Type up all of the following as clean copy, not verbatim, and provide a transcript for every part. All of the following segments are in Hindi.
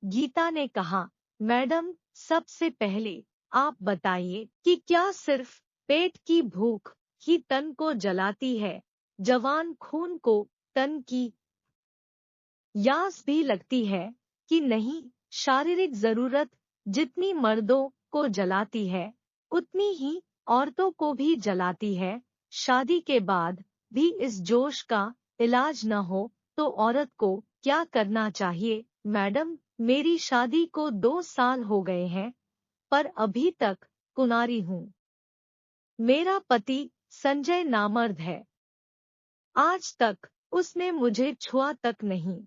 गीता ने कहा, मैडम, सबसे पहले आप बताइए कि क्या सिर्फ पेट की भूख ही तन को जलाती है? जवान खून को तन की यास भी लगती है कि नहीं? शारीरिक जरूरत जितनी मर्दों को जलाती है, उतनी ही औरतों को भी जलाती है। शादी के बाद भी इस जोश का इलाज न हो तो औरत को क्या करना चाहिए? मैडम, मेरी शादी को 2 साल हो गए हैं, पर अभी तक कुंवारी हूँ। मेरा पति संजय नामर्द है। आज तक उसने मुझे छुआ तक नहीं।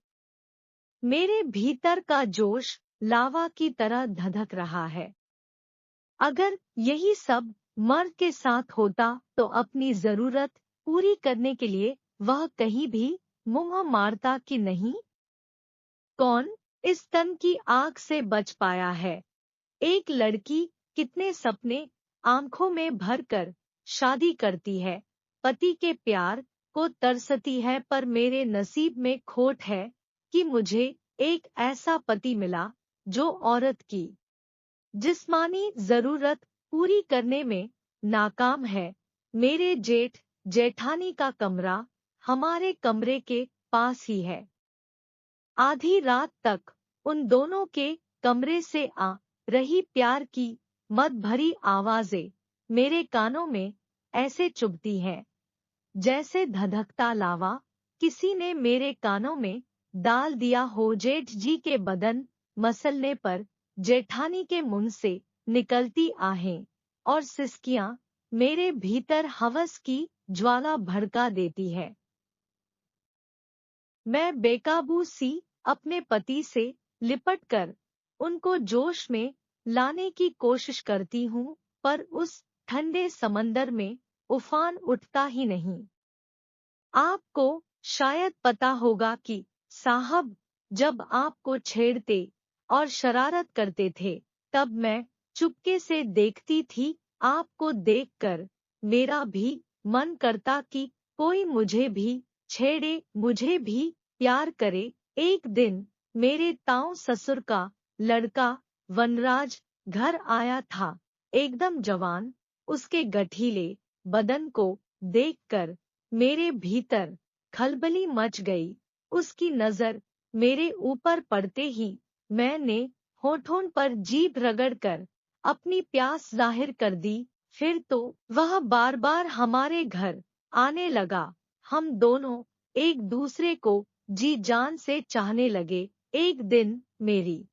मेरे भीतर का जोश लावा की तरह धधक रहा है। अगर यही सब मर्द के साथ होता तो अपनी जरूरत पूरी करने के लिए वह कहीं भी मुंह मारता कि नहीं? कौन इस तन की आग से बच पाया है? एक लड़की कितने सपने आंखों में भरकर शादी करती है, पति के प्यार को तरसती है, पर मेरे नसीब में खोट है कि मुझे एक ऐसा पति मिला जो औरत की जिस्मानी जरूरत पूरी करने में नाकाम है। मेरे जेठ जेठानी का कमरा हमारे कमरे के पास ही है। आधी रात तक उन दोनों के कमरे से आ रही प्यार की मद भरी आवाजें मेरे कानों में ऐसे चुभती हैं, जैसे धधकता लावा किसी ने मेरे कानों में डाल दिया हो। जेठ जी के बदन मसलने पर जेठानी के मुंह से निकलती आहें और सिसकियां मेरे भीतर हवस की ज्वाला भड़का देती है। मैं बेकाबू सी अपने पति से लिपटकर उनको जोश में लाने की कोशिश करती हूँ, पर उस ठंडे समंदर में उफान उठता ही नहीं। आपको शायद पता होगा कि साहब, जब आपको छेड़ते और शरारत करते थे, तब मैं चुपके से देखती थी। आपको देखकर मेरा भी मन करता कि कोई मुझे भी छेड़े, मुझे भी प्यार करे। एक दिन मेरे ताऊ ससुर का लड़का वनराज घर आया था, एकदम जवान। उसके गठीले बदन को देखकर मेरे भीतर खलबली मच गई। उसकी नजर मेरे ऊपर पड़ते ही मैंने होठों पर जीभ रगड़कर अपनी प्यास जाहिर कर दी। फिर तो वह बार बार हमारे घर आने लगा। हम दोनों एक दूसरे को जी जान से चाहने लगे। एक दिन मेरी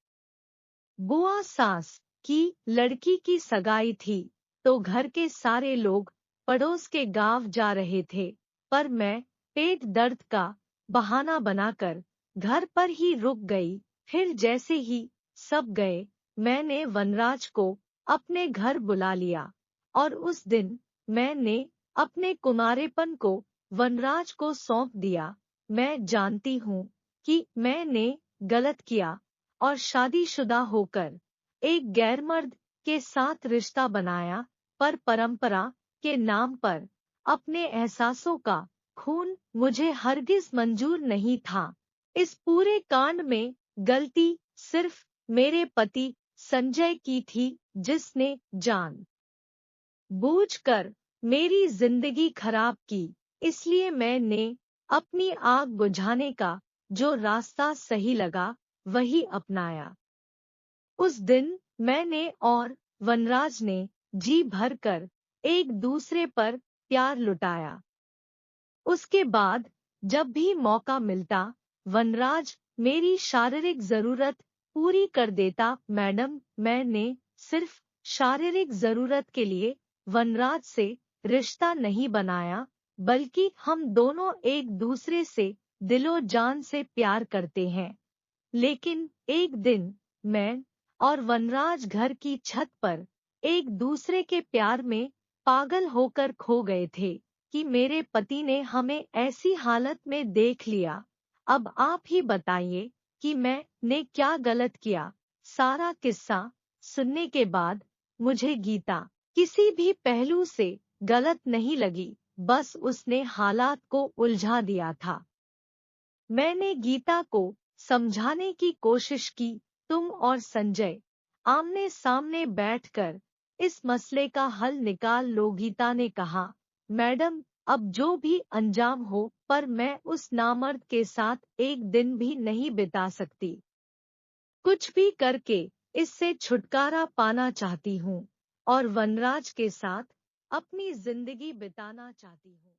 बुआ सास की लड़की की सगाई थी, तो घर के सारे लोग पड़ोस के गांव जा रहे थे, पर मैं पेट दर्द का बहाना बनाकर घर पर ही रुक गई। फिर जैसे ही सब गए, मैंने वनराज को अपने घर बुला लिया और उस दिन मैंने अपने कुमारेपन को वनराज को सौंप दिया। मैं जानती हूँ कि मैंने गलत किया और शादीशुदा होकर एक गैरमर्द के साथ रिश्ता बनाया, पर परंपरा के नाम पर अपने एहसासों का खून मुझे हरगिज मंजूर नहीं था। इस पूरे कांड में गलती सिर्फ मेरे पति संजय की थी, जिसने जान बूझकर मेरी जिंदगी खराब की। इसलिए मैंने अपनी आग बुझाने का जो रास्ता सही लगा वही अपनाया। उस दिन मैंने और वनराज ने जी भरकर एक दूसरे पर प्यार लुटाया। उसके बाद जब भी मौका मिलता, वनराज मेरी शारीरिक जरूरत पूरी कर देता। मैडम, मैंने सिर्फ शारीरिक जरूरत के लिए वनराज से रिश्ता नहीं बनाया, बल्कि हम दोनों एक दूसरे से दिलो जान से प्यार करते हैं। लेकिन एक दिन मैं और वनराज घर की छत पर एक दूसरे के प्यार में पागल होकर खो गए थे कि मेरे पति ने हमें ऐसी हालत में देख लिया। अब आप ही बताइए कि मैंने क्या गलत किया। सारा किस्सा सुनने के बाद मुझे गीता किसी भी पहलू से गलत नहीं लगी, बस उसने हालात को उलझा दिया था। मैंने गीता को समझाने की कोशिश की, तुम और संजय आमने सामने बैठकर इस मसले का हल निकाल लो। गीता ने कहा, मैडम, अब जो भी अंजाम हो, पर मैं उस नामर्द के साथ एक दिन भी नहीं बिता सकती। कुछ भी करके इससे छुटकारा पाना चाहती हूँ और वनराज के साथ अपनी जिंदगी बिताना चाहती हूँ।